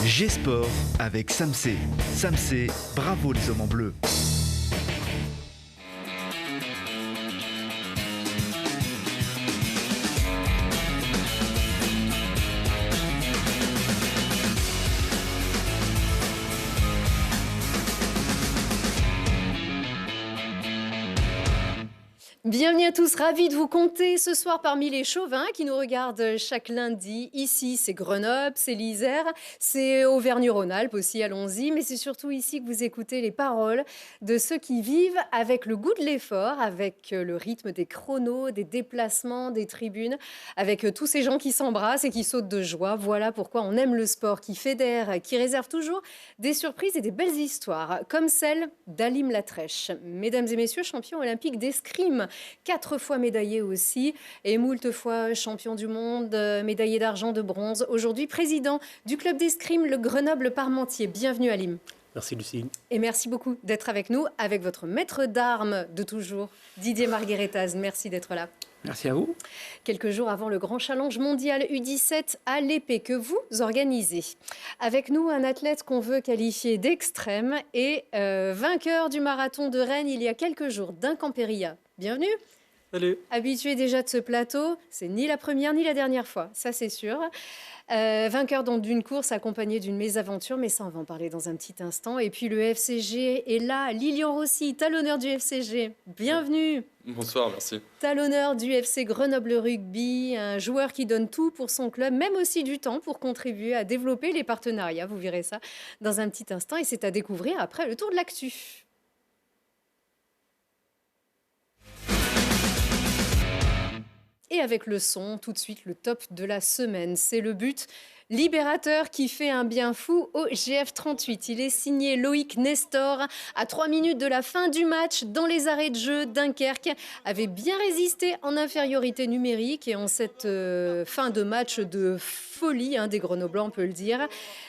G-Sport avec Samsé. Samsé, bravo les hommes en bleu. Bienvenue à tous, ravis de vous compter ce soir parmi les chauvins qui nous regardent chaque lundi. Ici, c'est Grenoble, c'est l'Isère, c'est Auvergne-Rhône-Alpes aussi, allons-y. Mais c'est surtout ici que vous écoutez les paroles de ceux qui vivent avec le goût de l'effort, avec le rythme des chronos, des déplacements, des tribunes, avec tous ces gens qui s'embrassent et qui sautent de joie. Voilà pourquoi on aime le sport, qui fédère, qui réserve toujours des surprises et des belles histoires, comme celle d'Halim Latrèche. Mesdames et messieurs, champion olympique d'escrime, 4 fois médaillé aussi et moult fois champion du monde, médaillé d'argent, de bronze. Aujourd'hui, président du club d'escrime, le Grenoble-Parmentier. Bienvenue Halim. Merci Lucie. Et merci beaucoup d'être avec nous, avec votre maître d'armes de toujours, Didier Margueretaz. Merci d'être là. Merci à vous. Quelques jours avant le grand challenge mondial U17 à l'épée que vous organisez. Avec nous, un athlète qu'on veut qualifier d'extrême et vainqueur du marathon de Rennes il y a quelques jours, Duncan Péria. Bienvenue. Salut. Habitué déjà de ce plateau, c'est ni la première ni la dernière fois, ça c'est sûr. Vainqueur donc d'une course accompagnée d'une mésaventure, mais ça on va en parler dans un petit instant. Et puis le FCG est là, Lilian Rossi, talonneur du FCG. Bienvenue. Bonsoir, merci. Talonneur du FC Grenoble Rugby, un joueur qui donne tout pour son club, même aussi du temps pour contribuer à développer les partenariats. Vous verrez ça dans un petit instant et c'est à découvrir après le tour de l'actu. Et avec le son, tout de suite, le top de la semaine. C'est le but libérateur qui fait un bien fou au GF38. Il est signé Loïc Nestor. À 3 minutes de la fin du match, dans les arrêts de jeu, Dunkerque avait bien résisté en infériorité numérique et en cette fin de match de folie des Grenoblois, on peut le dire.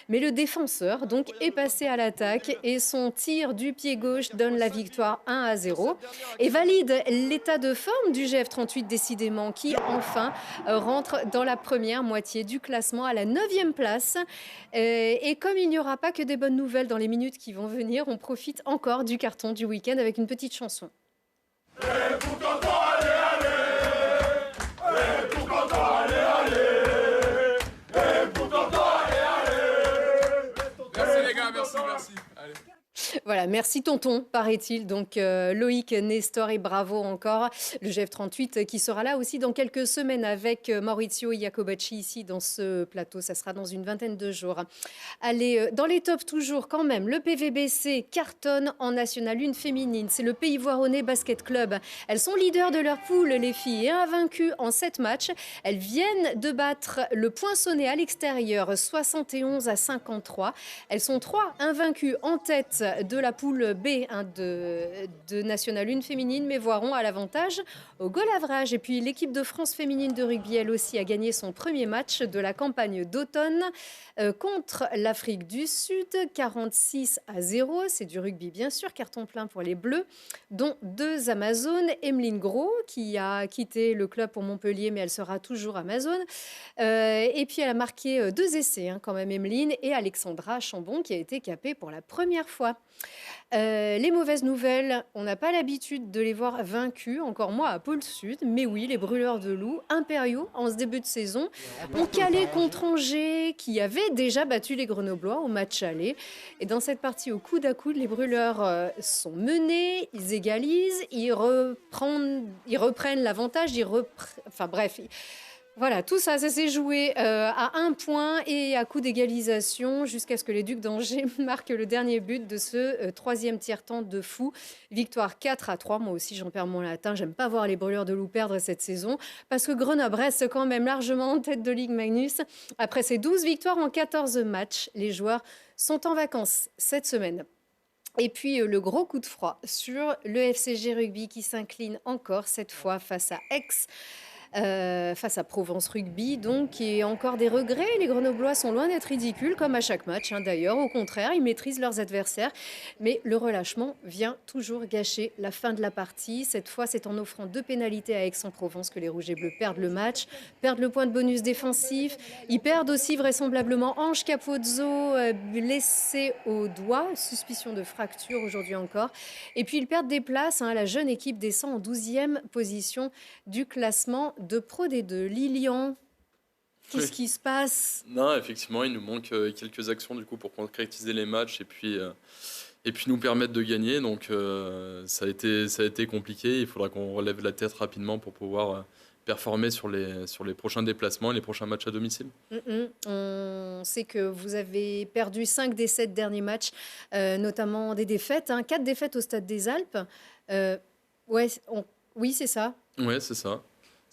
Mais le défenseur donc est passé à l'attaque et son tir du pied gauche donne la victoire 1-0 et valide l'état de forme du GF38 décidément qui enfin rentre dans la première moitié du classement à la 9e place. Et comme il n'y aura pas que des bonnes nouvelles dans les minutes qui vont venir, on profite encore du carton du week-end avec une petite chanson. Merci. Allez. Voilà, merci tonton, paraît-il. Donc Loïc Nestor et bravo encore. Le GF38 qui sera là aussi dans quelques semaines avec Maurizio Iacobacci ici dans ce plateau. Ça sera dans une vingtaine de jours. Allez, dans les tops toujours quand même, le PVBC cartonne en National 1 féminine. C'est le Pays Voironnais Basket Club. Elles sont leaders de leur poule, les filles, et invaincues en 7 matchs. Elles viennent de battre le Poinçonnet à l'extérieur, 71-53. Elles sont 3 invaincues en tête de la poule B de National 1 féminine, mais voiront à l'avantage au goal average. Et puis l'équipe de France féminine de rugby, elle aussi, a gagné son premier match de la campagne d'automne contre l'Afrique du Sud, 46-0. C'est du rugby, bien sûr, carton plein pour les Bleus, dont 2 Amazones. Emeline Gros, qui a quitté le club pour Montpellier, mais elle sera toujours Amazone. Et puis elle a marqué 2 essais, quand même, Emeline, et Alexandra Chambon, qui a été capée pour la première fois. Les mauvaises nouvelles, on n'a pas l'habitude de les voir vaincus, encore moins à Pôle Sud. Mais oui, les brûleurs de loups, impériaux en ce début de saison, ont calé contre Angers, qui avait déjà battu les Grenoblois au match aller. Et dans cette partie au coude à coude, les brûleurs sont menés, ils égalisent, ils reprennent l'avantage, enfin bref... Voilà, tout ça s'est joué à 1 point et à coup d'égalisation jusqu'à ce que les Ducs d'Angers marquent le dernier but de ce 3e tiers-temps de fou. Victoire 4-3. Moi aussi, j'en perds mon latin. J'aime pas voir les brûleurs de loups perdre cette saison parce que Grenoble reste quand même largement en tête de Ligue Magnus. Après ces 12 victoires en 14 matchs, les joueurs sont en vacances cette semaine. Et puis le gros coup de froid sur le FCG Rugby qui s'incline encore cette fois face à Aix. face à Provence Rugby. Donc, et encore des regrets. Les Grenoblois sont loin d'être ridicules, comme à chaque match. D'ailleurs, au contraire, ils maîtrisent leurs adversaires. Mais le relâchement vient toujours gâcher la fin de la partie. Cette fois, c'est en offrant 2 pénalités à Aix-en-Provence que les Rouges et Bleus perdent le match, perdent le point de bonus défensif. Ils perdent aussi vraisemblablement Ange Capozzo, blessé au doigt, suspicion de fracture aujourd'hui encore. Et puis ils perdent des places. La jeune équipe descend en 12e position du classement de Pro D2. Lilian, qu'est-ce qui se passe? Non, effectivement, il nous manque quelques actions du coup pour concrétiser les matchs et puis nous permettre de gagner. Donc ça a été compliqué. Il faudra qu'on relève la tête rapidement pour pouvoir performer sur les prochains déplacements et les prochains matchs à domicile. On sait que vous avez perdu 5 des 7 derniers matchs, notamment des défaites. 4 défaites au Stade des Alpes. Oui, c'est ça. Ouais, c'est ça.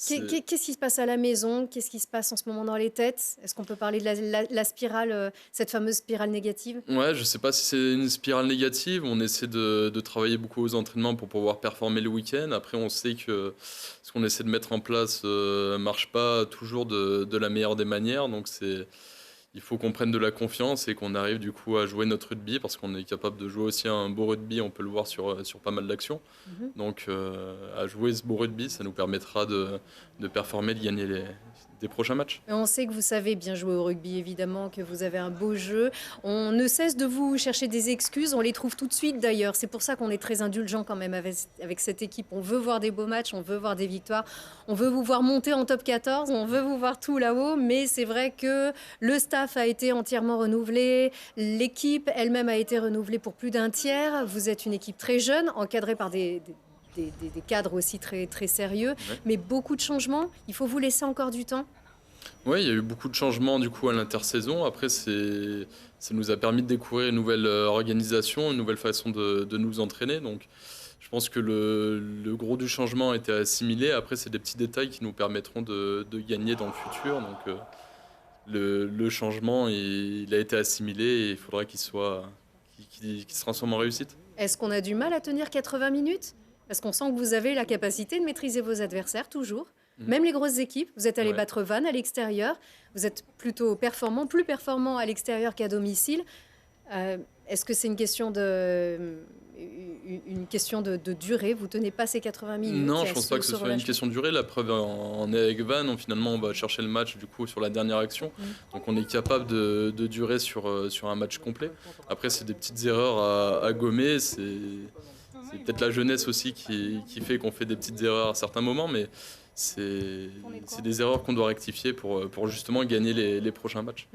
Qu'est-ce qui se passe à la maison? Qu'est-ce qui se passe en ce moment dans les têtes? Est-ce qu'on peut parler de la spirale, cette fameuse spirale négative? Ouais, je sais pas si c'est une spirale négative. On essaie de travailler beaucoup aux entraînements pour pouvoir performer le week-end. Après, on sait que ce qu'on essaie de mettre en place marche pas toujours de la meilleure des manières. Donc il faut qu'on prenne de la confiance et qu'on arrive du coup à jouer notre rugby parce qu'on est capable de jouer aussi un beau rugby, on peut le voir sur pas mal d'actions. Donc à jouer ce beau rugby, ça nous permettra de performer, de gagner des prochains matchs. Et on sait que vous savez bien jouer au rugby, évidemment, que vous avez un beau jeu. On ne cesse de vous chercher des excuses, on les trouve tout de suite d'ailleurs. C'est pour ça qu'on est très indulgent quand même avec cette équipe. On veut voir des beaux matchs, on veut voir des victoires, on veut vous voir monter en top 14, on veut vous voir tout là-haut. Mais c'est vrai que le staff a été entièrement renouvelé, l'équipe elle-même a été renouvelée pour plus d'un tiers. Vous êtes une équipe très jeune, encadrée par des cadres aussi très, très sérieux, Ouais. mais beaucoup de changements. Il faut vous laisser encore du temps. Oui, il y a eu beaucoup de changements du coup à l'intersaison. Après, ça nous a permis de découvrir une nouvelle organisation, une nouvelle façon de nous entraîner. Donc, je pense que le gros du changement a été assimilé. Après, c'est des petits détails qui nous permettront de gagner dans le futur. Donc, le changement, il a été assimilé et il faudra qu'il se transforme en réussite. Est-ce qu'on a du mal à tenir 80 minutes? Parce qu'on sent que vous avez la capacité de maîtriser vos adversaires, toujours. Même les grosses équipes. Vous êtes allé Ouais. battre Vannes à l'extérieur. Vous êtes plutôt performant, plus performant à l'extérieur qu'à domicile. Est-ce que c'est une question de durée? Vous tenez pas ces 80 minutes? Non, je pense pas que ce soit une question de durée. La preuve en est avec Vannes. Finalement, on va chercher le match du coup sur la dernière action. Donc on est capable de durer sur un match complet. Après, c'est des petites erreurs à gommer. C'est peut-être la jeunesse aussi qui fait qu'on fait des petites erreurs à certains moments, mais c'est des erreurs qu'on doit rectifier pour justement gagner les prochains matchs.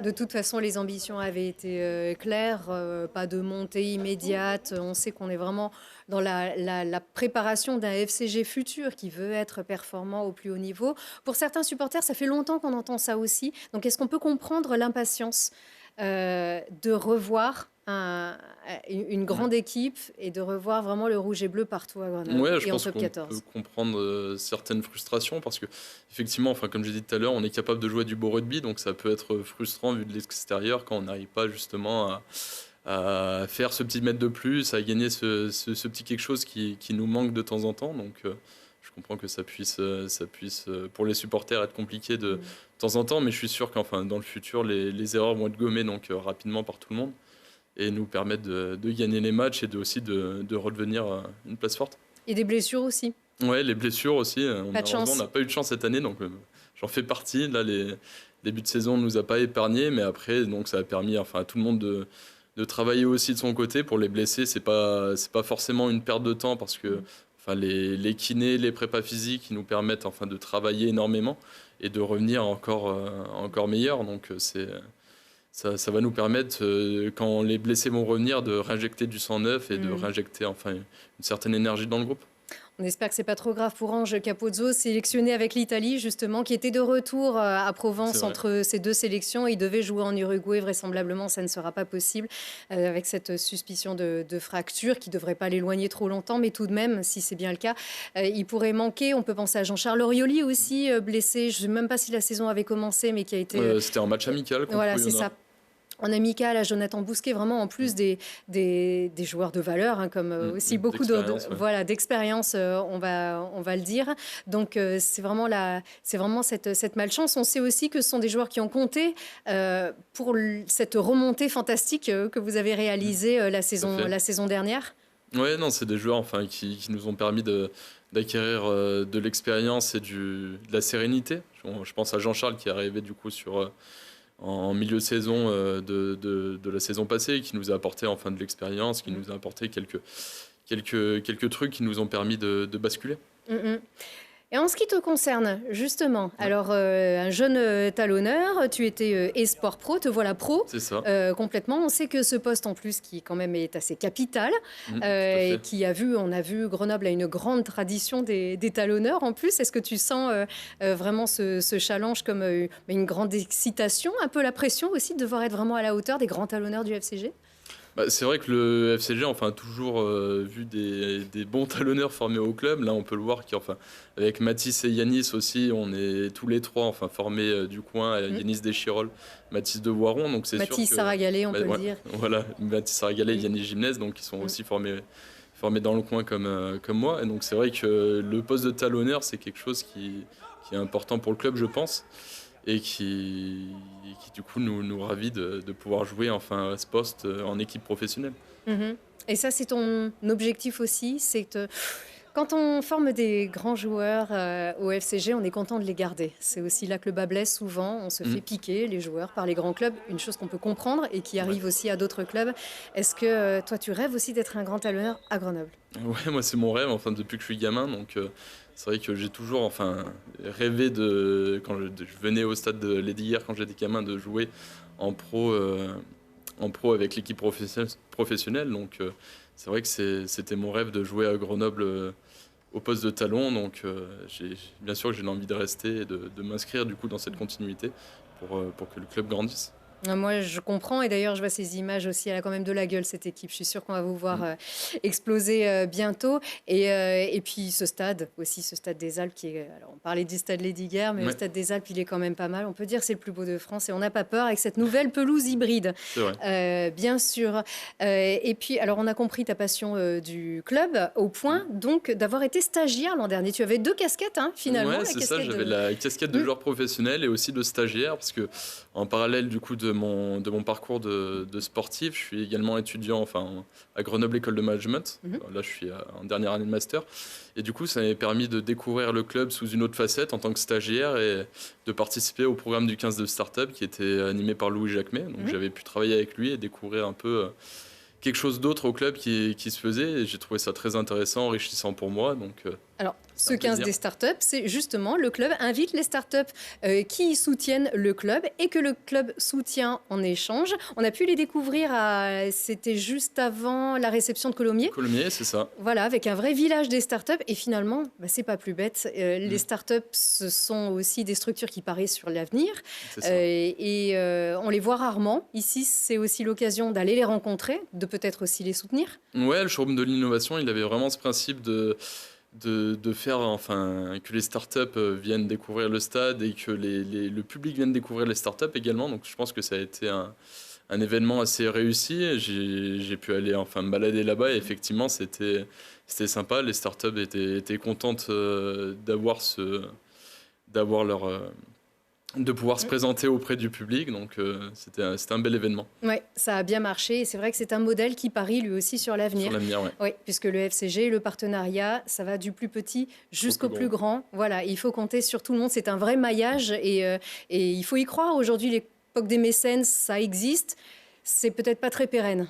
De toute façon, les ambitions avaient été claires, pas de montée immédiate. On sait qu'on est vraiment dans la préparation d'un FCG futur qui veut être performant au plus haut niveau. Pour certains supporters, ça fait longtemps qu'on entend ça aussi. Donc, est-ce qu'on peut comprendre l'impatience de revoir une grande équipe et de revoir vraiment le rouge et bleu partout à Grenoble Ouais, je et en pense top qu'on 14? peut comprendre certaines frustrations parce que effectivement, enfin comme j'ai dit tout à l'heure, on est capable de jouer du beau rugby, donc ça peut être frustrant vu de l'extérieur quand on n'arrive pas justement à faire ce petit mètre de plus, à gagner ce petit quelque chose qui nous manque de temps en temps. Donc je comprends que ça puisse pour les supporters être compliqué de temps en temps, mais je suis sûr qu'enfin dans le futur, les erreurs vont être gommées donc rapidement par tout le monde et nous permettre de gagner les matchs et aussi de redevenir une place forte. Et des blessures aussi. Ouais, les blessures aussi. Pas de chance. On n'a pas eu de chance cette année, donc j'en fais partie. Là, les débuts de saison ne nous a pas épargnés, mais après, donc, ça a permis à tout le monde de travailler aussi de son côté. Pour les blessés, c'est pas forcément une perte de temps parce que les kinés, les prépas physiques, ils nous permettent de travailler énormément et de revenir encore meilleur. Donc, ça va nous permettre, quand les blessés vont revenir, de réinjecter du sang neuf et de réinjecter une certaine énergie dans le groupe. On espère que c'est pas trop grave pour Ange Capozzo, sélectionné avec l'Italie justement, qui était de retour à Provence entre ces deux sélections. Il devait jouer en Uruguay, vraisemblablement ça ne sera pas possible avec cette suspicion de fracture qui devrait pas l'éloigner trop longtemps, mais tout de même, si c'est bien le cas, il pourrait manquer. On peut penser à Jean-Charles Orioli aussi, blessé. Je ne sais même pas si la saison avait commencé, mais qui a été... C'était un match amical contre Voilà, c'est Oyonnax. ça. en amical à Jonathan Bousquet, vraiment en plus des joueurs de valeur, hein, comme aussi beaucoup d'expérience, ouais. voilà, d'expérience, on va le dire. Donc c'est vraiment, cette malchance. On sait aussi que ce sont des joueurs qui ont compté pour cette remontée fantastique que vous avez réalisée Tout à fait. la saison dernière. Ouais, non, c'est des joueurs enfin, qui nous ont permis d'acquérir de l'expérience et de la sérénité. Je pense à Jean-Charles qui est arrivé du coup en milieu de saison de la saison passée, qui nous a apporté enfin de l'expérience, qui nous a apporté quelques trucs qui nous ont permis de basculer. Mm, mm. Et en ce qui te concerne, justement, alors un jeune talonneur, tu étais e-sport pro, te voilà pro C'est ça. complètement. On sait que ce poste en plus, qui quand même est assez capital, Tout à et fait. on a vu Grenoble a une grande tradition des talonneurs en plus. Est-ce que tu sens vraiment ce challenge comme une grande excitation, un peu la pression aussi de devoir être vraiment à la hauteur des grands talonneurs du FCG? Bah, c'est vrai que le FCG enfin, a toujours vu des bons talonneurs formés au club. Là, on peut le voir qu'enfin, avec Mathis et Yanis aussi, on est tous les trois enfin, formés du coin. Yanis Deschirol, Mathis de Voiron. Donc c'est sûr Mathis que. Saragalé, on peut Ouais, le dire. voilà, Mathis Saragalé et Yanis Gymnase, donc ils sont aussi formés dans le coin comme moi. Et donc c'est vrai que le poste de talonneur, c'est quelque chose qui est important pour le club, je pense. Et qui du coup nous ravit de pouvoir jouer enfin à ce poste en équipe professionnelle. Mhm. Et ça, c'est ton objectif aussi, c'est que quand on forme des grands joueurs au FCG, on est content de les garder. C'est aussi là que le bas blesse souvent. On se fait piquer, les joueurs, par les grands clubs. Une chose qu'on peut comprendre et qui arrive aussi à d'autres clubs. Est-ce que toi, tu rêves aussi d'être un grand talonneur à Grenoble? Ouais, moi c'est mon rêve enfin depuis que je suis gamin, donc c'est vrai que j'ai toujours enfin rêvé de quand je venais au stade de Lesdiguières quand j'étais gamin de jouer en pro avec l'équipe professionnelle. Donc c'est vrai que c'était mon rêve de jouer à Grenoble au poste de talon. Donc bien sûr que j'ai envie de rester et de m'inscrire du coup dans cette continuité pour que le club grandisse. Moi, je comprends. Et d'ailleurs, je vois ces images aussi. Elle a quand même de la gueule, cette équipe. Je suis sûre qu'on va vous voir exploser bientôt. Et puis, ce stade aussi, ce stade des Alpes, qui est. Alors, on parlait du stade Lesdiguières, mais le Ouais, stade des Alpes, il est quand même pas mal. On peut dire que c'est le plus beau de France et on n'a pas peur avec cette nouvelle pelouse hybride, c'est vrai. bien sûr. Et puis, alors, on a compris ta passion du club au point donc d'avoir été stagiaire l'an dernier. Tu avais deux casquettes, hein, finalement. Ouais, La c'est ça, casquette j'avais la casquette de joueur professionnel et aussi de stagiaire, parce que en parallèle du coup de mon parcours de sportif, je suis également étudiant enfin, à Grenoble École de Management. Là, je suis en dernière année de master. Et du coup, ça m'a permis de découvrir le club sous une autre facette en tant que stagiaire et de participer au programme du 15 de Startup qui était animé par Louis Jacquemet. Donc j'avais pu travailler avec lui et découvrir un peu quelque chose d'autre au club qui se faisait. Et j'ai trouvé ça très intéressant, enrichissant pour moi. Donc, Alors, c'est ce un 15 plaisir. des startups, c'est justement le club invite les startups qui soutiennent le club et que le club soutient en échange. On a pu les découvrir, c'était juste avant la réception de Colomiers. Colomiers, c'est ça. Voilà, avec un vrai village des startups. Et finalement, c'est pas plus bête. Les startups, ce sont aussi des structures qui paraissent sur l'avenir. C'est ça. On les voit rarement. Ici, c'est aussi l'occasion d'aller les rencontrer, de peut-être aussi les soutenir. Ouais, le showroom de l'innovation, il avait vraiment ce principe de faire enfin, que les startups viennent découvrir le stade et que le public vienne découvrir les startups également. Donc je pense que ça a été un événement assez réussi. J'ai pu aller enfin, me balader là-bas et effectivement c'était sympa. Les startups étaient contentes d'avoir de pouvoir se présenter auprès du public. Donc c'était un bel événement. Oui, ça a bien marché. Et c'est vrai que c'est un modèle qui parie lui aussi sur l'avenir. Sur l'avenir, ouais. Oui, puisque le FCG, le partenariat, ça va du plus petit jusqu'au plus grand. Voilà, il faut compter sur tout le monde. C'est un vrai maillage et il faut y croire. Aujourd'hui, l'époque des mécènes, ça existe. C'est peut-être pas très pérenne.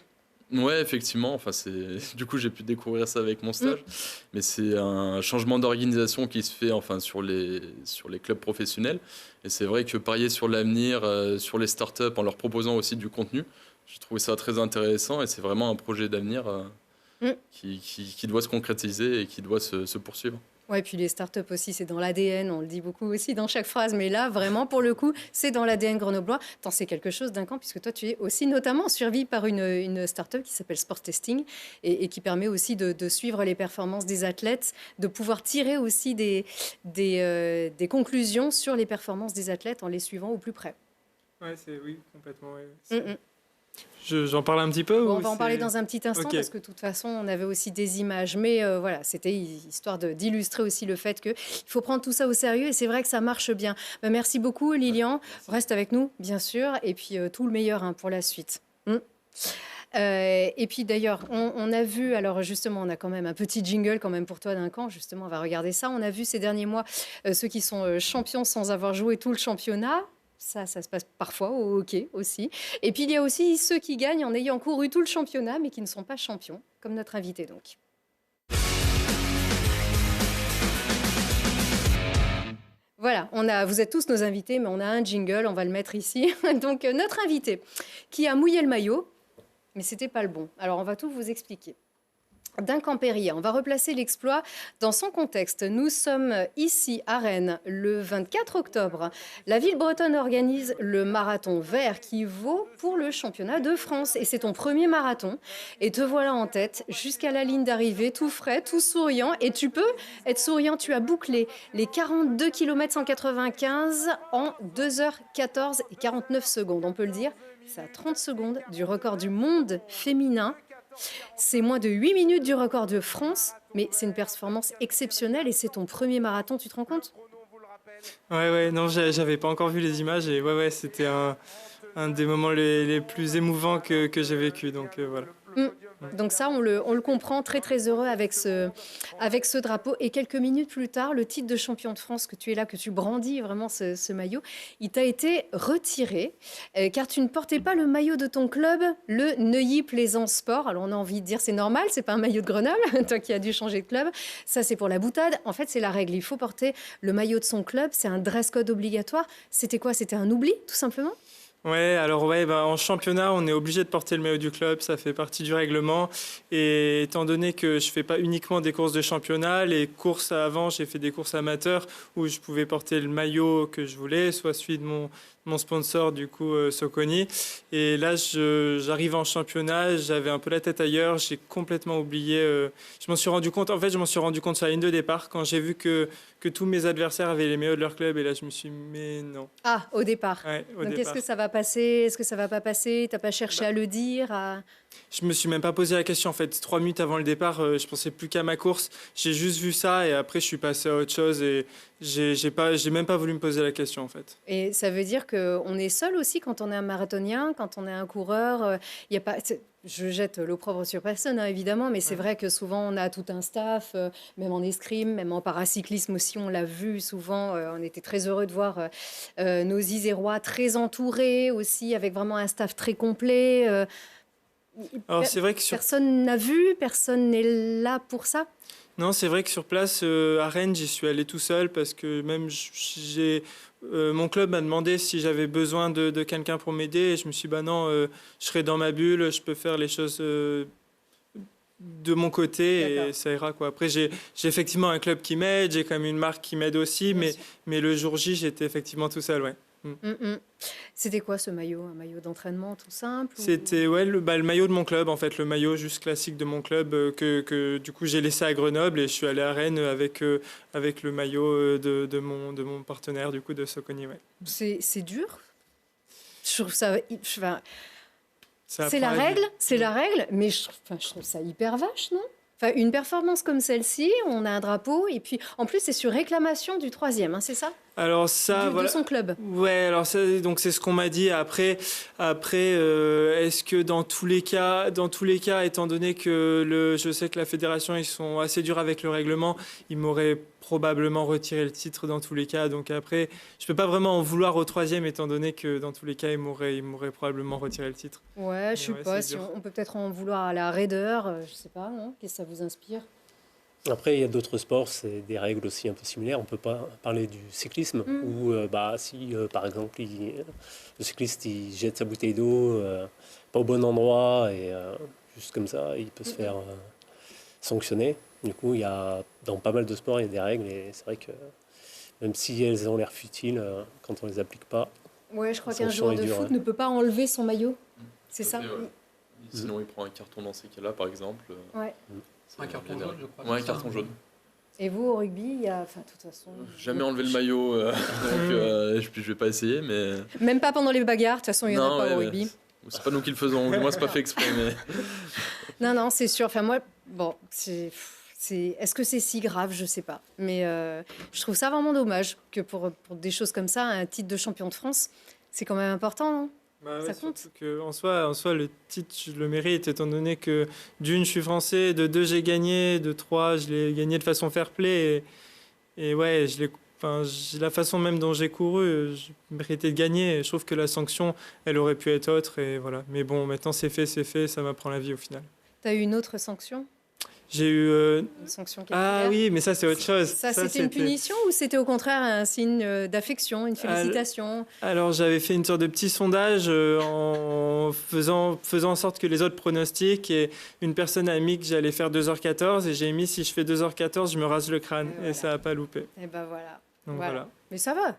Ouais, effectivement. Enfin, du coup, j'ai pu découvrir ça avec mon stage. Mais c'est un changement d'organisation qui se fait enfin, sur les clubs professionnels. Et c'est vrai que parier sur l'avenir, sur les startups, en leur proposant aussi du contenu, j'ai trouvé ça très intéressant. Et c'est vraiment un projet d'avenir qui doit se concrétiser et qui doit se poursuivre. Ouais, puis les startups aussi, c'est dans l'ADN, on le dit beaucoup aussi dans chaque phrase, mais là, vraiment, pour le coup, c'est dans l'ADN grenoblois. Tant c'est quelque chose d'un camp, puisque toi, tu es aussi notamment suivi par une startup qui s'appelle Sport Testing et qui permet aussi de suivre les performances des athlètes, de pouvoir tirer aussi des conclusions sur les performances des athlètes en les suivant au plus près. Ouais, oui, complètement. Ouais. J'en parle un petit peu Bon, ou on va en parler c'est- dans un petit instant Ok. parce que de toute façon, on avait aussi des images. Mais voilà, c'était histoire d'illustrer aussi le fait qu'il faut prendre tout ça au sérieux et c'est vrai que ça marche bien. Bah, merci beaucoup, Lilian. Reste avec nous, bien sûr. Et puis tout le meilleur hein, pour la suite. Et puis d'ailleurs, on a vu, alors justement, on a quand même un petit jingle quand même pour toi d'un camp, justement, on va regarder ça. On a vu ces derniers mois ceux qui sont champions sans avoir joué tout le championnat. Ça se passe parfois au hockey aussi. Et puis il y a aussi ceux qui gagnent en ayant couru tout le championnat mais qui ne sont pas champions, comme notre invité donc. Voilà, vous êtes tous nos invités, mais on a un jingle, on va le mettre ici. Donc notre invité qui a mouillé le maillot, mais c'était pas le bon. Alors on va tout vous expliquer. D'un Campérien, on va replacer l'exploit dans son contexte. Nous sommes ici à Rennes le 24 octobre. La ville bretonne organise le marathon vert qui vaut pour le championnat de France. Et c'est ton premier marathon. Et te voilà en tête jusqu'à la ligne d'arrivée, tout frais, tout souriant. Et tu peux être souriant, tu as bouclé les 42 km 195 en 2h14 et 49 secondes. On peut le dire, c'est à 30 secondes du record du monde féminin. C'est moins de 8 minutes du record de France, mais c'est une performance exceptionnelle et c'est ton premier marathon, tu te rends compte? Ouais, non, j'avais pas encore vu les images et ouais, c'était un des moments les plus émouvants que j'ai vécu. Donc voilà. Donc ça, on le comprend, très très heureux avec ce drapeau. Et quelques minutes plus tard, le titre de champion de France que tu es là, que tu brandis vraiment ce maillot, il t'a été retiré car tu ne portais pas le maillot de ton club, le Neuilly Plaisance Sport. Alors on a envie de dire c'est normal, c'est pas un maillot de Grenoble, toi qui as dû changer de club. Ça c'est pour la boutade. En fait c'est la règle, il faut porter le maillot de son club, c'est un dress code obligatoire. C'était quoi? C'était un oubli tout simplement? Ouais, alors en championnat, on est obligé de porter le maillot du club, ça fait partie du règlement. Et étant donné que je fais pas uniquement des courses de championnat, les courses avant, j'ai fait des courses amateurs où je pouvais porter le maillot que je voulais, soit celui de mon sponsor, du coup, Soconi. Et là, j'arrive en championnat, j'avais un peu la tête ailleurs, j'ai complètement oublié. Je m'en suis rendu compte sur la ligne de départ quand j'ai vu que tous mes adversaires avaient les maillots de leur club. Et là, je me suis dit, mais non. Ah, au départ. Ouais, au Donc départ. est-ce que ça va passer? Est-ce que ça va pas passer? T'as pas cherché à le dire? Je me suis même pas posé la question en fait. 3 minutes avant le départ, je pensais plus qu'à ma course. J'ai juste vu ça et après je suis passé à autre chose et j'ai même pas voulu me poser la question en fait. Et ça veut dire qu'on est seul aussi quand on est un marathonien, quand on est un coureur. Y a pas, je jette l'opprobre sur personne, hein, évidemment, mais c'est vrai que souvent on a tout un staff, même en escrime, même en paracyclisme aussi, on l'a vu souvent. On était très heureux de voir nos Isérois très entourés aussi, avec vraiment un staff très complet. Alors c'est vrai que Personne n'a vu, personne n'est là pour ça. Non, c'est vrai que sur place, à Rennes, j'y suis allé tout seul parce que même mon club m'a demandé si j'avais besoin de quelqu'un pour m'aider. Et je me suis dit, bah non, je serai dans ma bulle, je peux faire les choses de mon côté et ça ira, quoi. Après, j'ai effectivement un club qui m'aide, j'ai quand même une marque qui m'aide aussi, mais le jour J, j'étais effectivement tout seul, ouais. C'était quoi ce maillot? Un maillot d'entraînement tout simple? C'était le maillot de mon club, en fait, le maillot juste classique de mon club que du coup j'ai laissé à Grenoble et je suis allé à Rennes avec le maillot de mon partenaire, du coup, de Soconi. Ouais. C'est dur? Je trouve ça... Ça C'est la apprend à règle, vivre. mais je trouve ça hyper vache, non? Enfin, une performance comme celle-ci, on a un drapeau, et puis en plus c'est sur réclamation du troisième, hein, c'est ça? Alors ça, De son club. Ouais, alors ça, donc c'est ce qu'on m'a dit. Après, est-ce que dans tous les cas, étant donné que je sais que la fédération ils sont assez durs avec le règlement, ils m'auraient probablement retiré le titre dans tous les cas. Donc après, je peux pas vraiment en vouloir au troisième, étant donné que dans tous les cas, ils m'auraient probablement retiré le titre. Ouais, je sais pas. c'est dur. On peut peut-être en vouloir à la raideur, je sais pas, non? Qu'est-ce que ça vous inspire? Après, il y a d'autres sports, c'est des règles aussi un peu similaires. On peut pas parler du cyclisme, où si par exemple le cycliste il jette sa bouteille d'eau pas au bon endroit et juste comme ça, il peut se faire sanctionner. Du coup, dans pas mal de sports, il y a des règles et c'est vrai que même si elles ont l'air futiles, quand on les applique pas. Ouais, je crois La qu'un sanction joueur est de dure, foot hein. ne peut pas enlever son maillot. C'est Tout ça? à fait, ouais. Sinon, il prend un carton dans ces cas-là, par exemple. Ouais. C'est Un carton bien. jaune, je crois. Ouais, un c'est ça. carton jaune. Et vous, au rugby, il y a... Enfin, de toute façon... Jamais enlevé le maillot, donc je vais pas essayer, mais... Même pas pendant les bagarres, de toute façon, il n'y en a pas au rugby. C'est pas nous qui le faisons, moi c'est pas fait exprès, mais... Non, c'est sûr. Enfin, moi, bon, est-ce que c'est si grave? Je sais pas. Mais je trouve ça vraiment dommage que pour des choses comme ça, un titre de champion de France, c'est quand même important, non? Ça compte. En soi, le titre, je le mérite, étant donné que d'une, je suis français, de deux, j'ai gagné, de trois, je l'ai gagné de façon fair play. Et ouais, la façon même dont j'ai couru, je méritais de gagner. Et je trouve que la sanction, elle aurait pu être autre. Et voilà. Mais bon, maintenant, c'est fait, ça m'apprend la vie au final. Tu as eu une autre sanction? J'ai eu... Une sanction capillaire. Ah oui, mais ça, c'est autre chose. Ça c'était une punition ou c'était au contraire un signe d'affection, une félicitation? Alors, j'avais fait une sorte de petit sondage en faisant en sorte que les autres pronostiquent. Et une personne a mis que j'allais faire 2h14. Et j'ai mis, si je fais 2h14, je me rase le crâne. Et ça n'a pas loupé. Et ben voilà. Donc, voilà. Mais ça va,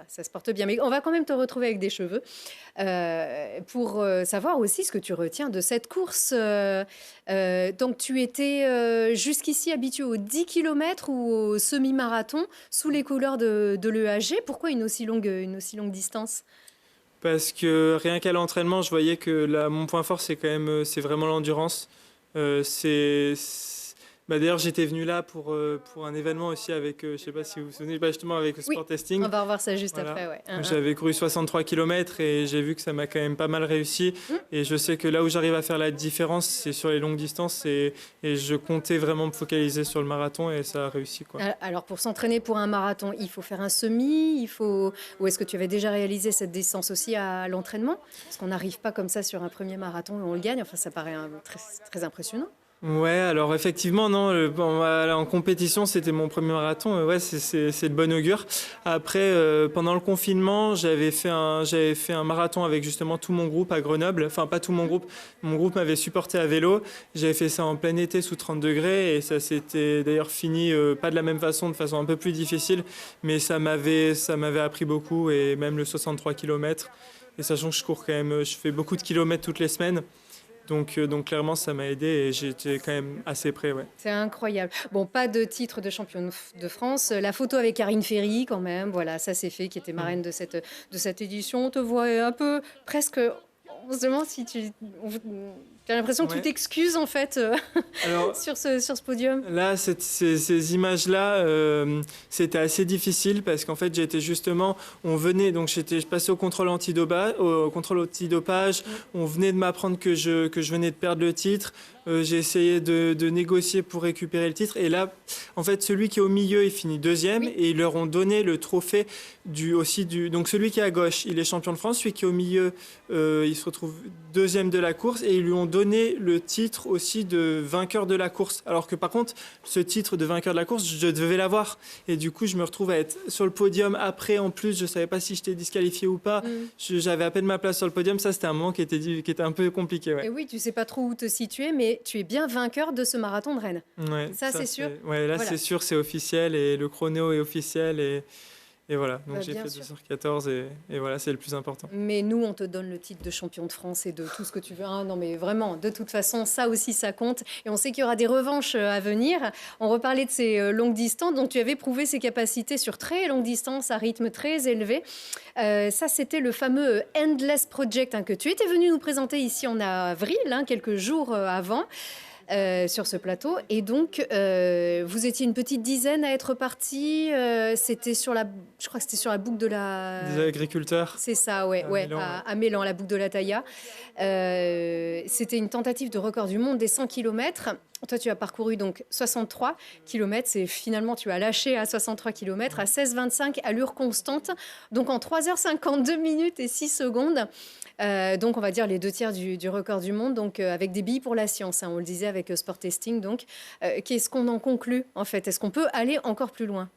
ça se porte bien. Mais on va quand même te retrouver avec des cheveux pour savoir aussi ce que tu retiens de cette course. Donc, tu étais jusqu'ici habitué aux 10 km ou au semi-marathon sous les couleurs de l'EAG. Pourquoi une aussi longue distance? Parce que rien qu'à l'entraînement, je voyais que mon point fort, c'est vraiment l'endurance. D'ailleurs, j'étais venu là pour un événement aussi avec, je ne sais pas si vous vous souvenez, justement avec Sport Testing. On va revoir ça juste Voilà. après. Ouais. J'avais couru 63 km et j'ai vu que ça m'a quand même pas mal réussi. Et je sais que là où j'arrive à faire la différence, c'est sur les longues distances. Et je comptais vraiment me focaliser sur le marathon et ça a réussi, quoi. Alors, pour s'entraîner pour un marathon, il faut faire un semi, ou est-ce que tu avais déjà réalisé cette distance aussi à l'entraînement? Parce qu'on n'arrive pas comme ça sur un premier marathon et on le gagne. Enfin, ça paraît très, très impressionnant. Ouais, alors effectivement, non, en compétition, c'était mon premier marathon. Ouais, c'est de bon augure. Après, pendant le confinement, j'avais fait un marathon avec justement tout mon groupe à Grenoble. Enfin, pas tout mon groupe. Mon groupe m'avait supporté à vélo. J'avais fait ça en plein été sous 30 degrés et ça s'était d'ailleurs fini pas de façon un peu plus difficile, mais ça m'avait appris beaucoup et même le 63 km. Et sachant que je cours quand même, je fais beaucoup de kilomètres toutes les semaines. Donc clairement, ça m'a aidé et j'étais quand même assez prêt. Ouais. C'est incroyable. Bon, pas de titre de championne de France. La photo avec Karine Ferry, quand même. Voilà, ça c'est fait, qui était marraine de cette édition. On te voit un peu, presque... On se demande si tu as l'impression que tu t'excuses en fait alors, sur ce podium. Là, ces images-là, c'était assez difficile parce qu'en fait, j'étais justement, je passais au contrôle antidopage, on venait de m'apprendre que je venais de perdre le titre. J'ai essayé de négocier pour récupérer le titre. Et là, en fait, celui qui est au milieu, il finit deuxième. Oui. Et ils leur ont donné le trophée donc celui qui est à gauche, il est champion de France. Celui qui est au milieu, il se retrouve deuxième de la course. Et ils lui ont donné le titre aussi de vainqueur de la course. Alors que par contre, ce titre de vainqueur de la course, je devais l'avoir. Et du coup, je me retrouve à être sur le podium après. En plus, je ne savais pas si j'étais disqualifié ou pas. J'avais à peine ma place sur le podium. Ça, c'était un moment qui était un peu compliqué. Ouais. Et oui, tu ne sais pas trop où te situer, mais tu es bien vainqueur de ce marathon de Rennes. Ouais, ça c'est sûr. Ouais, là, voilà. C'est sûr, c'est officiel et le chrono est officiel. Et voilà, donc j'ai fait 2h14 et voilà, c'est le plus important. Mais nous, on te donne le titre de champion de France et de tout ce que tu veux. Non, mais vraiment, de toute façon, ça aussi, ça compte. Et on sait qu'il y aura des revanches à venir. On reparlait de ces longues distances. Donc, tu avais prouvé ses capacités sur très longue distance, à rythme très élevé. Ça, c'était le fameux Endless Project que tu étais venu nous présenter ici en avril, quelques jours avant. Sur ce plateau. Et donc, vous étiez une petite dizaine à être partis. C'était je crois que c'était sur la boucle de la... Des agriculteurs. C'est ça, ouais, à Mélan, la boucle de la Tailla. C'était une tentative de record du monde des 100 km. Toi, tu as parcouru donc 63 km. C'est finalement, tu as lâché à 63 km à 16,25 allure constante. Donc, en 3h52 minutes et 6 secondes. Donc, on va dire les 2/3 du record du monde, donc avec des billes pour la science. On le disait avec Sport Testing. Donc, qu'est-ce qu'on en conclut en fait? Est-ce qu'on peut aller encore plus loin?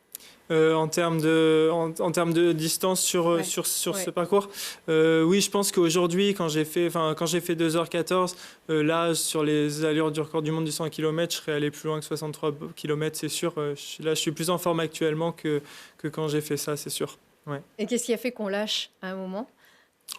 En termes de distance sur ce parcours, oui, je pense qu'aujourd'hui, quand j'ai fait 2h14, là, sur les allures du record du monde du 100 km, je serais allé plus loin que 63 km, c'est sûr. Là, je suis plus en forme actuellement que quand j'ai fait ça, c'est sûr. Ouais. Et qu'est-ce qui a fait qu'on lâche à un moment?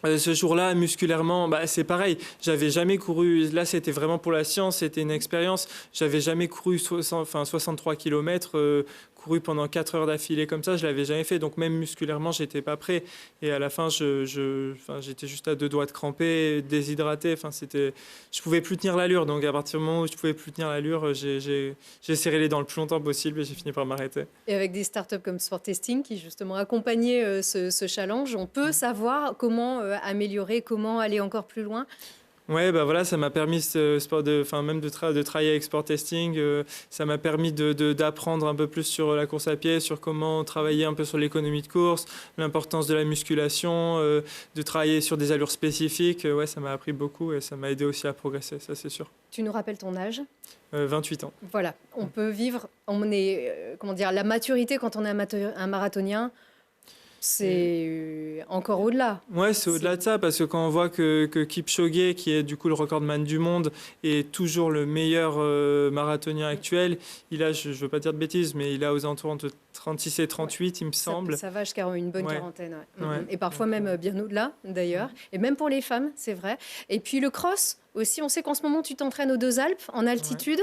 Ce jour-là, musculairement, c'est pareil. J'avais jamais couru. Là, c'était vraiment pour la science. C'était une expérience. J'avais jamais couru 63 km, couru pendant 4 heures d'affilée comme ça. Je l'avais jamais fait. Donc même musculairement, j'étais pas prêt. Et à la fin, j'étais juste à 2 doigts de cramper, déshydraté. Je pouvais plus tenir l'allure. Donc à partir du moment où je pouvais plus tenir l'allure, j'ai serré les dents le plus longtemps possible et j'ai fini par m'arrêter. Et avec des startups comme Sport Testing qui justement accompagnaient ce challenge, on peut savoir comment améliorer, comment aller encore plus loin. Ouais, voilà, ça m'a permis même de travailler avec Sport Testing. Ça m'a permis d'apprendre un peu plus sur la course à pied, sur comment travailler un peu sur l'économie de course, l'importance de la musculation, de travailler sur des allures spécifiques. Ouais, ça m'a appris beaucoup et ça m'a aidé aussi à progresser, ça c'est sûr. Tu nous rappelles ton âge ? 28 ans. Voilà, on peut vivre, la maturité quand on est un marathonien, c'est encore au-delà. Ouais, c'est au-delà de ça, parce que quand on voit que Kipchoge, qui est du coup le recordman du monde, est toujours le meilleur marathonien actuel, il a, je ne veux pas dire de bêtises, mais il a aux alentours de 36 et 38, il me semble. Ça va jusqu'à une bonne quarantaine. Ouais. Ouais. Et parfois même bien au-delà, d'ailleurs. Et même pour les femmes, c'est vrai. Et puis le cross aussi, on sait qu'en ce moment, tu t'entraînes aux Deux Alpes, en altitude.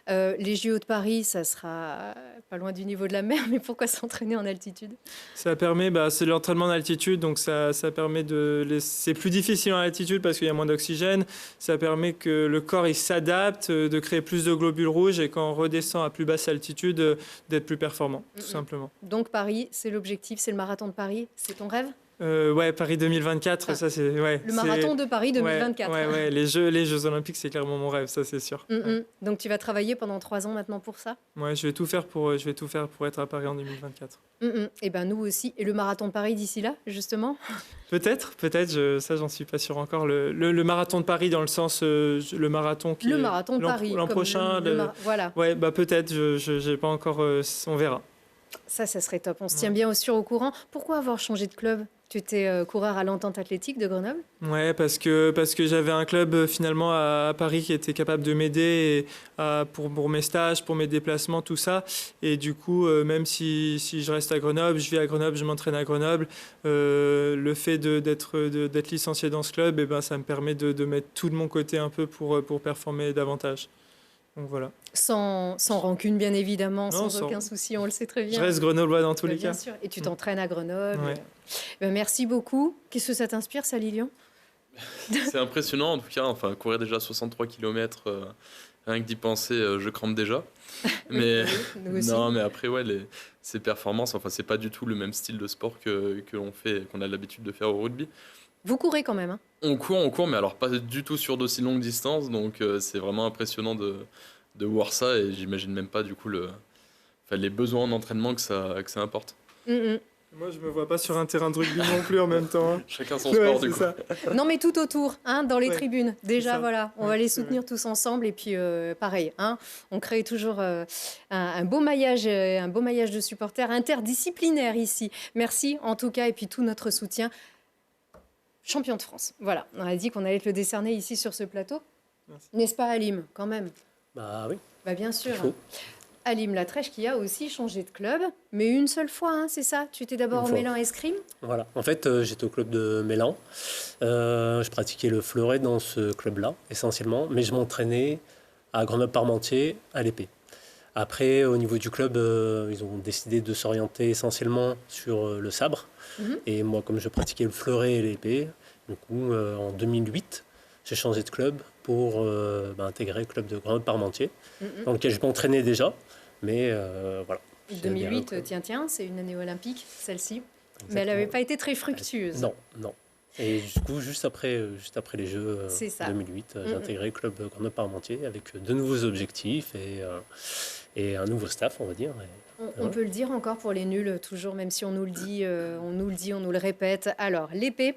Les JO de Paris, ça sera pas loin du niveau de la mer, mais pourquoi s'entraîner en altitude ? Ça permet, c'est l'entraînement en altitude, donc ça permet c'est plus difficile en altitude parce qu'il y a moins d'oxygène. Ça permet que le corps il s'adapte, de créer plus de globules rouges et quand on redescend à plus basse altitude, d'être plus performant, tout simplement. Donc Paris, c'est l'objectif, c'est le marathon de Paris, c'est ton rêve ? Ouais, Paris 2024, ça c'est... Ouais, le marathon de Paris 2024. Ouais, les Jeux Olympiques, c'est clairement mon rêve, ça c'est sûr. Donc tu vas travailler pendant 3 ans maintenant pour ça ? Ouais, je vais tout faire pour être à Paris en 2024. Et ben nous aussi. Et le marathon de Paris d'ici là, justement ? Peut-être, ça j'en suis pas sûr encore. Le marathon de Paris dans le sens, le marathon qui le marathon de Paris l'an prochain. Voilà. Ouais, peut-être, je n'ai pas encore, on verra. Ça serait top. On se tient bien au courant. Pourquoi avoir changé de club ? Tu étais coureur à l'Entente Athlétique de Grenoble ? Ouais, parce que j'avais un club finalement à Paris qui était capable de m'aider pour mes stages, pour mes déplacements, tout ça. Et du coup, même si je reste à Grenoble, je vis à Grenoble, je m'entraîne à Grenoble, le fait d'être licencié dans ce club, ça me permet de mettre tout de mon côté un peu pour performer davantage. Donc voilà. Sans rancune, bien évidemment, sans aucun souci, on le sait très bien. Je reste grenoblois dans tous les cas. Bien sûr, et tu t'entraînes à Grenoble. Ouais. Merci beaucoup. Qu'est-ce que ça t'inspire, ça, Lilian ? C'est impressionnant, en tout cas. Enfin, courir déjà 63 km, rien que d'y penser, je crampe déjà. Mais non, mais après, ces performances, c'est pas du tout le même style de sport qu'on a l'habitude de faire au rugby. Vous courez quand même, hein ? On court, mais alors pas du tout sur d'aussi longues distances, donc c'est vraiment impressionnant de voir ça, et j'imagine même pas du coup les besoins en entraînement que ça apporte. Moi, je me vois pas sur un terrain de rugby non plus en même temps. Hein. Chacun son sport, du coup. Ça. Non, mais tout autour, dans les tribunes. Déjà, voilà, on va les soutenir tous ensemble, et puis pareil, on crée toujours un beau maillage de supporters interdisciplinaires ici. Merci en tout cas, et puis tout notre soutien. Champion de France. Voilà, on a dit qu'on allait te le décerner ici sur ce plateau. Merci. N'est-ce pas, Halim, quand même ? Oui. Bien sûr. Halim Latrèche qui a aussi changé de club, mais une seule fois, c'est ça ? Tu étais d'abord au Mélan Escrime ? Voilà, en fait, j'étais au club de Mélan. Je pratiquais le fleuret dans ce club-là, essentiellement, mais je m'entraînais à Grenoble-Parmentier, à l'épée. Après, au niveau du club, ils ont décidé de s'orienter essentiellement sur le sabre. Et moi, comme je pratiquais le fleuret et l'épée, du coup, en 2008, j'ai changé de club pour intégrer le club de Grenoble-Parmentier, dans lequel je m'entraînais déjà. Mais voilà. 2008, tiens, c'est une année olympique, celle-ci. Exactement. Mais elle n'avait pas été très fructueuse. Non. Et du coup, juste après les Jeux 2008, j'ai intégré le club Grenoble-Parmentier avec de nouveaux objectifs et un nouveau staff, on va dire. On peut le dire encore pour les nuls, toujours, même si on nous le dit, on nous le répète. Alors, l'épée.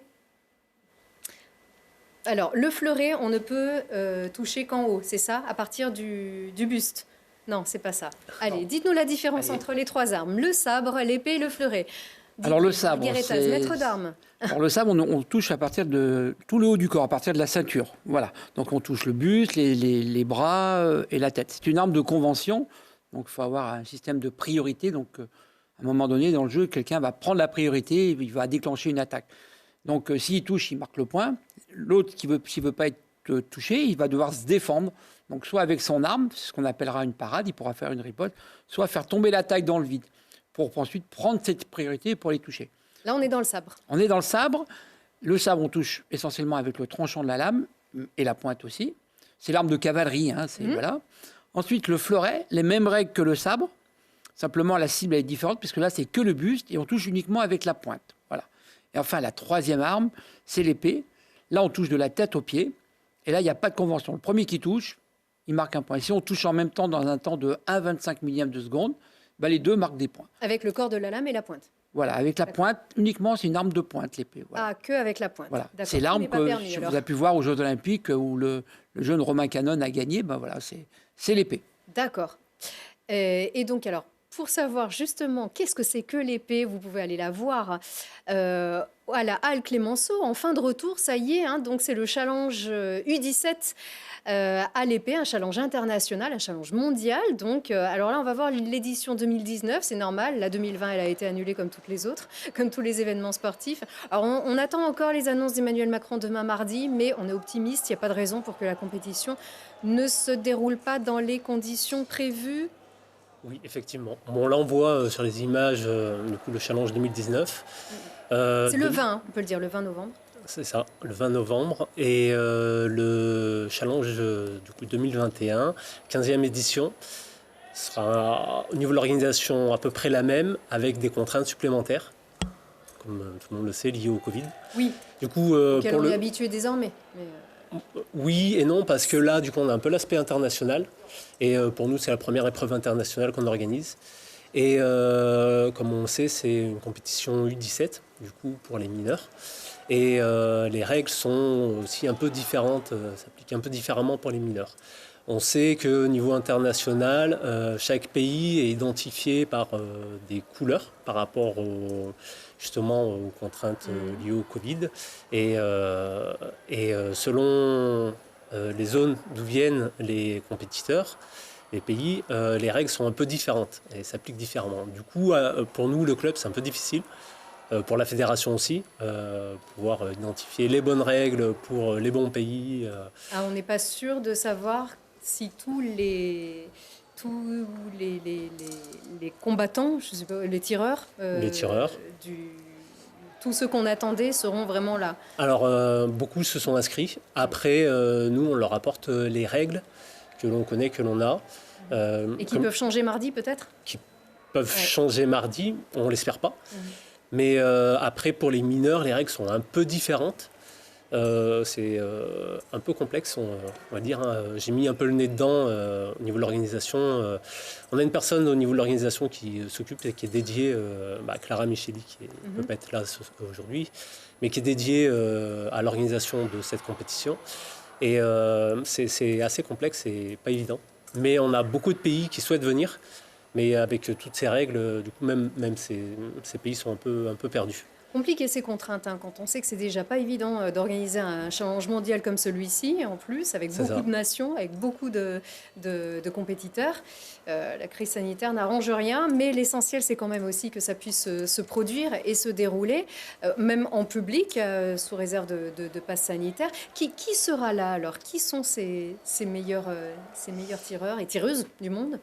Alors, le fleuret, on ne peut toucher qu'en haut, c'est ça ? À partir du buste ? Non, c'est pas ça. Allez, dites-nous la différence entre les 3 armes. Le sabre, l'épée et le fleuret. Alors le sabre, c'est maître d'armes. Alors le sabre, on touche à partir de tout le haut du corps, à partir de la ceinture. Voilà. Donc on touche le buste, les bras et la tête. C'est une arme de convention. Donc il faut avoir un système de priorité. Donc à un moment donné dans le jeu, quelqu'un va prendre la priorité, il va déclencher une attaque. Donc, s'il touche, il marque le point. L'autre, s'il veut pas être touché, il va devoir se défendre. Donc, soit avec son arme, c'est ce qu'on appellera une parade, il pourra faire une riposte, soit faire tomber l'attaque dans le vide, pour ensuite prendre cette priorité pour les toucher. Là, on est dans le sabre. On est dans le sabre. Le sabre, on touche essentiellement avec le tranchant de la lame et la pointe aussi. C'est l'arme de cavalerie. Voilà. Ensuite, le fleuret, les mêmes règles que le sabre. Simplement, la cible est différente, puisque là, c'est que le buste et on touche uniquement avec la pointe. Voilà. Et enfin, la troisième arme, c'est l'épée. Là, on touche de la tête aux pieds. Et là, il n'y a pas de convention. Le premier qui touche, il marque un point. Et si on touche en même temps dans un temps de 1,25 millième de seconde, les deux marquent des points. Avec le corps de la lame et la pointe. Voilà, avec la pointe, uniquement, c'est une arme de pointe, l'épée. Voilà. Ah, que avec la pointe. Voilà. D'accord. C'est l'arme que permis, vous avez pu voir aux Jeux Olympiques où le jeune Romain Canon a gagné. Voilà, c'est l'épée. D'accord. Et donc, alors, pour savoir justement qu'est-ce que c'est que l'épée, vous pouvez aller la voir à la Halle Clémenceau. En fin de retour, ça y est, donc c'est le challenge U17 à l'épée, un challenge international, un challenge mondial. Donc, alors là, on va voir l'édition 2019, c'est normal. La 2020, elle a été annulée comme toutes les autres, comme tous les événements sportifs. Alors, on attend encore les annonces d'Emmanuel Macron demain mardi, mais on est optimiste. Il n'y a pas de raison pour que la compétition ne se déroule pas dans les conditions prévues. Oui, effectivement. Bon, là, on voit sur les images du coup, le challenge 2019. C'est le 20, on peut le dire, le 20 novembre. C'est ça, le 20 novembre. Et le challenge du coup 2021, 15e édition, sera au niveau de l'organisation à peu près la même, avec des contraintes supplémentaires, comme tout le monde le sait, liées au Covid. Oui, du coup, auquel on est habitué désormais. Mais, oui et non, parce que là, du coup, on a un peu l'aspect international. Et pour nous, c'est la première épreuve internationale qu'on organise. Et comme on le sait, c'est une compétition U17, du coup, pour les mineurs. Et les règles sont aussi un peu différentes, s'appliquent un peu différemment pour les mineurs. On sait qu'au niveau international, chaque pays est identifié par des couleurs par rapport justement aux contraintes liées au Covid. Et selon les zones d'où viennent les compétiteurs, les pays, les règles sont un peu différentes et s'appliquent différemment. Du coup, pour nous, le club, c'est un peu difficile. Pour la fédération aussi, pouvoir identifier les bonnes règles pour les bons pays. Ah, on n'est pas sûr de savoir si tous les combattants, je sais pas, les tireurs, tous ceux qu'on attendait seront vraiment là. Alors, beaucoup se sont inscrits. Après, nous, on leur apporte les règles que l'on connaît, que l'on a. Et qui peuvent changer mardi, peut-être ? Qui peuvent changer mardi, on ne l'espère pas. Mais après, pour les mineurs, les règles sont un peu différentes. C'est un peu complexe, on va dire. J'ai mis un peu le nez dedans au niveau de l'organisation. On a une personne au niveau de l'organisation qui s'occupe et qui est dédiée, Clara Micheli, qui ne peut pas être là aujourd'hui, mais qui est dédiée à l'organisation de cette compétition. Et c'est assez complexe et pas évident. Mais on a beaucoup de pays qui souhaitent venir. Mais avec toutes ces règles, du coup, même ces pays sont un peu perdus. Compliqué ces contraintes, quand on sait que c'est déjà pas évident d'organiser un challenge mondial comme celui-ci, en plus, avec beaucoup de nations, avec beaucoup de compétiteurs. La crise sanitaire n'arrange rien, mais l'essentiel, c'est quand même aussi que ça puisse se produire et se dérouler, même en public, sous réserve de passe sanitaire. Qui sera là alors ? Qui sont ces meilleurs tireurs et tireuses du monde ?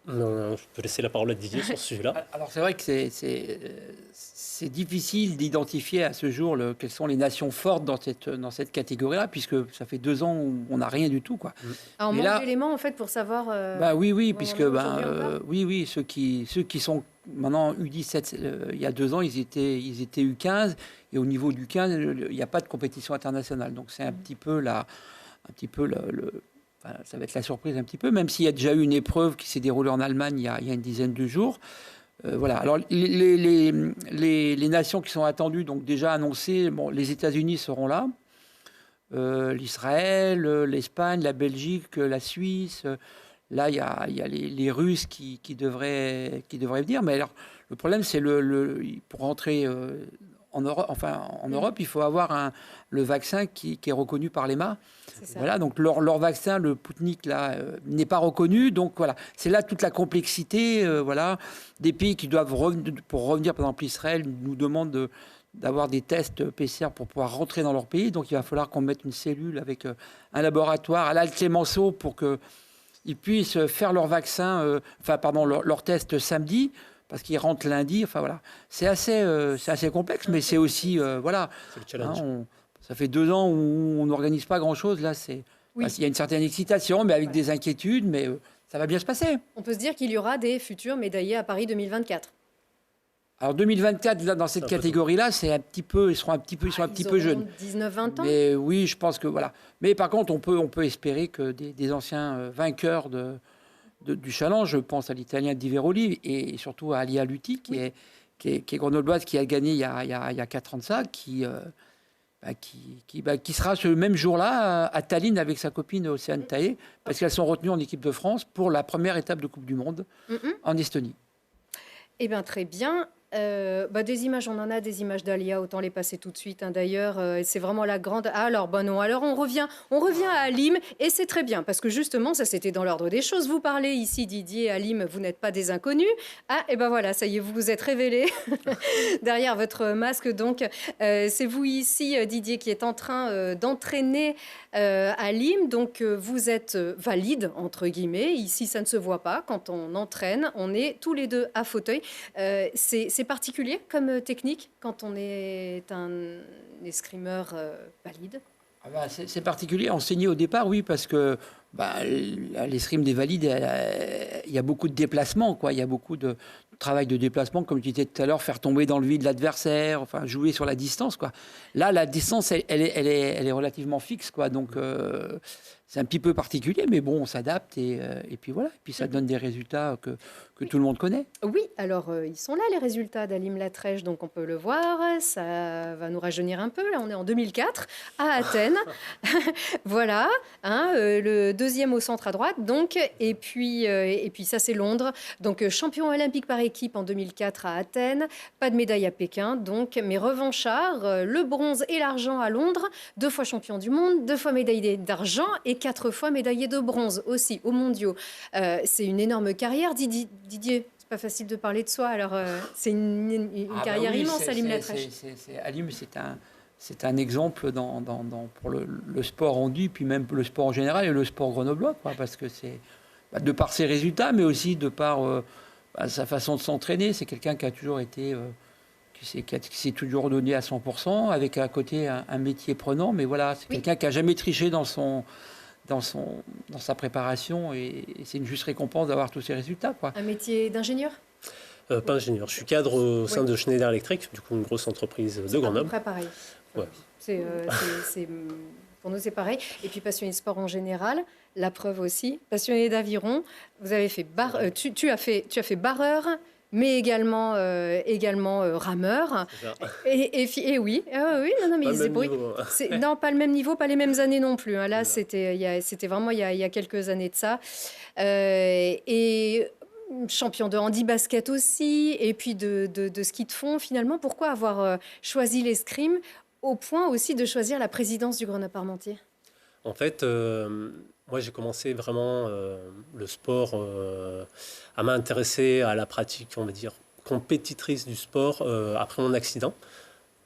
Non, je peux laisser la parole à Didier sur ce sujet-là. Alors c'est vrai que c'est difficile d'identifier à ce jour quelles sont les nations fortes dans cette catégorie-là, puisque ça fait 2 ans où on n'a rien du tout, quoi. Alors, on manque d'éléments en fait pour savoir. Oui, puisque ceux qui sont maintenant U17, il y a 2 ans, ils étaient U15, et au niveau du 15, il n'y a pas de compétition internationale, donc c'est un petit peu ça va être la surprise un petit peu, même s'il y a déjà eu une épreuve qui s'est déroulée en Allemagne il y a une dizaine de jours. Voilà. Alors les nations qui sont attendues, donc déjà annoncées, les États-Unis seront là, l'Israël, l'Espagne, la Belgique, la Suisse. Là, il y a les Russes qui devraient venir. Mais alors, le problème, c'est pour rentrer en Europe, il faut avoir le vaccin qui est reconnu par l'EMA. Voilà, donc leur vaccin, le Sputnik, là, n'est pas reconnu. Donc voilà, c'est là toute la complexité. Des pays qui doivent revenir, pour revenir, par exemple, Israël nous demande d'avoir des tests PCR pour pouvoir rentrer dans leur pays. Donc il va falloir qu'on mette une cellule avec un laboratoire à l'Alt Clémenceau pour qu'ils puissent faire leur vaccin, leur test samedi, parce qu'ils rentrent lundi. Enfin voilà, c'est assez complexe, mais c'est aussi voilà. C'est le challenge. Ça fait 2 ans où on n'organise pas grand-chose. Là, il y a une certaine excitation, mais avec des inquiétudes, mais ça va bien se passer. On peut se dire qu'il y aura des futurs médaillés à Paris 2024. Alors 2024, là, dans cette catégorie-là, ils sont un petit peu jeunes. 19-20 ans. Mais oui, je pense que voilà. Mais par contre, on peut espérer que des anciens vainqueurs du challenge, je pense à l'Italien Di Veroli et surtout à Alia Lutti, qui est grenobloise, qui a gagné il y a 4 ans de ça, qui sera ce même jour-là à Tallinn avec sa copine Océane Taé, parce qu'elles sont retenues en équipe de France pour la première étape de Coupe du Monde en Estonie. Eh bien, très bien. Des images, on en a des images d'Alia, autant les passer tout de suite. D'ailleurs, c'est vraiment la grande. Alors, non. Alors, on revient à Halim, et c'est très bien parce que justement, ça c'était dans l'ordre des choses. Vous parlez ici, Didier, Halim, vous n'êtes pas des inconnus. Ah, et ben voilà, ça y est, vous vous êtes révélé derrière votre masque. Donc, c'est vous ici, Didier, qui est en train d'entraîner Halim. Donc, vous êtes valide entre guillemets. Ici, ça ne se voit pas. Quand on entraîne, on est tous les deux à fauteuil. C'est particulier comme technique quand on est un escrimeur valide. C'est particulier. Enseigner au départ, oui, parce que l'escrime des valides, il y a beaucoup de déplacements, quoi. Il y a beaucoup de travail de déplacement, comme tu disais tout à l'heure, faire tomber dans le vide l'adversaire, enfin jouer sur la distance, quoi. Là, la distance, elle est relativement fixe, quoi. Donc c'est un petit peu particulier, mais bon, on s'adapte et puis voilà. Et puis ça donne des résultats que tout le monde connaît. Oui, alors ils sont là les résultats d'Halim Latrèche, donc on peut le voir, ça va nous rajeunir un peu. Là, on est en 2004 à Athènes, voilà, le deuxième au centre à droite, donc et puis ça c'est Londres, donc champion olympique par équipe en 2004 à Athènes, pas de médaille à Pékin, donc mais revanchard, le bronze et l'argent à Londres, 2 fois champion du monde, 2 fois médaillé d'argent et 4 fois médaillé de bronze aussi aux mondiaux. C'est une énorme carrière, Didier, c'est pas facile de parler de soi. Alors, c'est une carrière immense, Halim Latrèche. Halim, c'est un exemple pour le sport rendu, puis même le sport en général et le sport grenoblois, quoi, parce que c'est de par ses résultats, mais aussi de par sa façon de s'entraîner. C'est quelqu'un qui a toujours été, qui s'est toujours donné à 100%, avec à côté un métier prenant. Mais voilà, c'est quelqu'un qui a jamais triché dans sa préparation et c'est une juste récompense d'avoir tous ces résultats, quoi. Un métier d'ingénieur ? Pas ingénieur. Je suis cadre au sein de Schneider Electric, du coup une grosse entreprise de Grenoble. C'est à peu près pareil. Ouais. Pour nous, c'est pareil. Et puis passionné de sport en général, la preuve aussi. Passionné d'aviron, vous avez fait tu as fait barreur, mais également rameur. Et oui, non, mais non, pas le même niveau, pas les mêmes années non plus. Là, c'était vraiment il y a quelques années de ça. Et champion de handi-basket aussi, et puis de ski de fond. Finalement, pourquoi avoir choisi l'escrime au point aussi de choisir la présidence du Grenoble-Parmentier ? En fait, moi, j'ai commencé vraiment le sport à m'intéresser à la pratique, on va dire, compétitrice du sport après mon accident.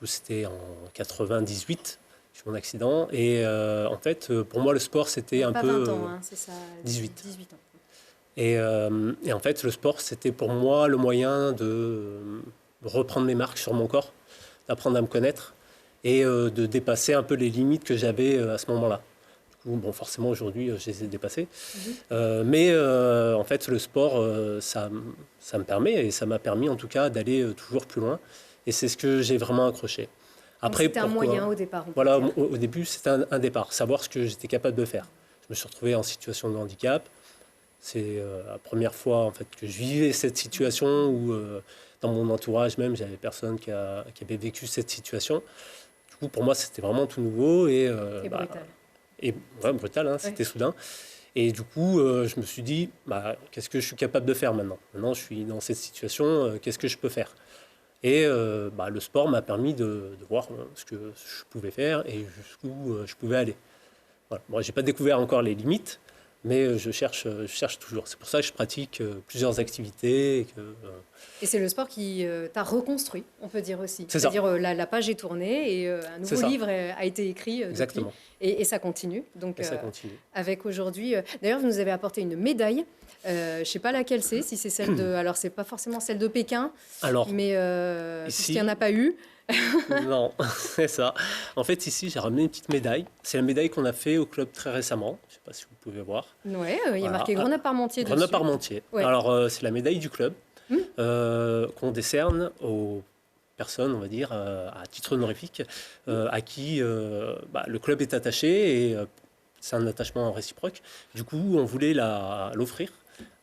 C'était en 98, j'ai eu mon accident. Et en fait, pour moi, le sport, c'était un peu... 20 ans, c'est ça. 18 ans. Et en fait, le sport, c'était pour moi le moyen de reprendre mes marques sur mon corps, d'apprendre à me connaître et de dépasser un peu les limites que j'avais à ce moment-là. Bon, forcément, aujourd'hui, je les ai dépassées. Mais en fait, le sport, ça me permet, et ça m'a permis en tout cas d'aller toujours plus loin. Et c'est ce que j'ai vraiment accroché. Après, c'était un moyen au départ. Voilà, au début, c'était un départ, savoir ce que j'étais capable de faire. Je me suis retrouvé en situation de handicap. C'est la première fois en fait, que je vivais cette situation où, dans mon entourage même, j'avais personne qui avait vécu cette situation. Du coup, pour moi, c'était vraiment tout nouveau. Et brutal. Et brutal, c'était soudain. Et du coup, je me suis dit, qu'est-ce que je suis capable de faire maintenant ? Maintenant, je suis dans cette situation, qu'est-ce que je peux faire ? Et le sport m'a permis de voir ce que je pouvais faire et jusqu'où je pouvais aller. Voilà. Moi, je n'ai pas découvert encore les limites, Mais je cherche toujours. C'est pour ça que je pratique plusieurs activités. Et c'est le sport qui t'a reconstruit, on peut dire aussi. C'est C'est-à-dire la page est tournée et un nouveau livre a été écrit Exactement. depuis. Et ça continue. Donc, ça continue. Avec aujourd'hui... D'ailleurs, vous nous avez apporté une médaille. Je ne sais pas laquelle c'est, si c'est celle de... Alors, c'est pas forcément celle de Pékin, mais ici, puisqu'il n'y en a pas eu. Non, c'est ça. En fait, ici, j'ai ramené une petite médaille. C'est la médaille qu'on a fait au club très récemment. Je ne sais pas si vous pouvez voir. Oui, il y a marqué Grenoble-Parmentier dessus. Grenoble-Parmentier. Ouais. Alors, c'est la médaille du club qu'on décerne aux personnes, on va dire, à titre honorifique, à qui le club est attaché et c'est un attachement réciproque. Du coup, on voulait l'offrir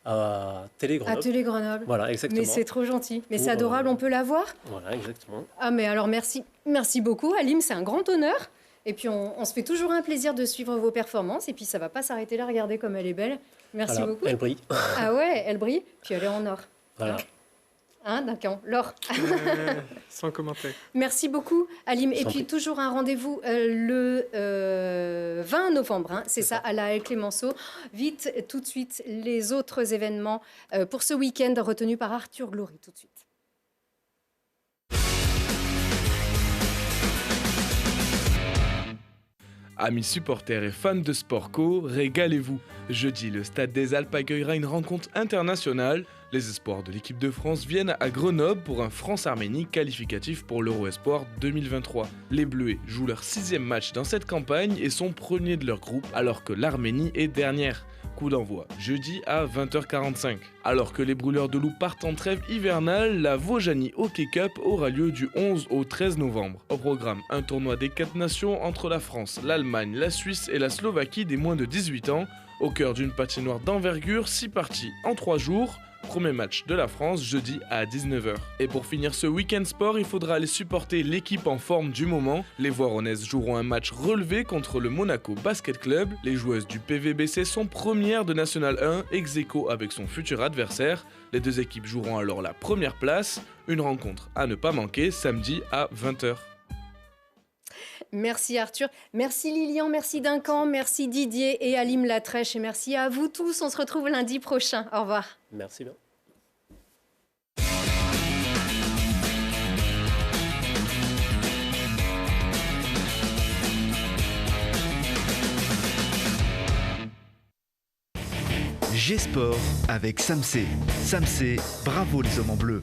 à Télé Grenoble. À Télé Grenoble. Voilà, exactement. Mais c'est trop gentil. Mais c'est adorable, on peut la voir? Voilà, exactement. Ah, mais alors merci beaucoup, Halim, c'est un grand honneur. Et puis on se fait toujours un plaisir de suivre vos performances. Et puis ça va pas s'arrêter là, regardez comme elle est belle. Merci beaucoup. Elle brille. Ah ouais, elle brille. Puis elle est en or. Voilà. D'accord, l'or. Sans commentaire. Merci beaucoup, Halim. Et puis prie. toujours un rendez-vous le 20 novembre, hein, c'est ça, à la Halle Clémenceau. Vite, tout de suite, les autres événements pour ce week-end retenus par Arthur Glory, tout de suite. Amis supporters et fans de Sport Co, régalez-vous. Jeudi, le Stade des Alpes accueillera une rencontre internationale. Les espoirs de l'équipe de France viennent à Grenoble pour un France-Arménie qualificatif pour l'Euro Espoir 2023. Les Bleuets jouent leur 6e match dans cette campagne et sont premiers de leur groupe alors que l'Arménie est dernière. Coup d'envoi, jeudi à 20h45. Alors que les brûleurs de loups partent en trêve hivernale, la Vaujany Hockey Cup aura lieu du 11 au 13 novembre. Au programme, un tournoi des 4 nations entre la France, l'Allemagne, la Suisse et la Slovaquie des moins de 18 ans. Au cœur d'une patinoire d'envergure, 6 parties en 3 jours. Premier match de la France jeudi à 19h. Et pour finir ce week-end sport, il faudra aller supporter l'équipe en forme du moment. Les Voironnaises joueront un match relevé contre le Monaco Basket Club. Les joueuses du PVBC sont premières de National 1, ex-aequo avec son futur adversaire. Les deux équipes joueront alors la première place. Une rencontre à ne pas manquer samedi à 20h. Merci Arthur, merci Lilian, merci Duncan, merci Didier et Halim Latrèche et merci à vous tous. On se retrouve lundi prochain. Au revoir. Merci bien. G-Sport avec Samsé. Samsé, bravo les hommes en bleu.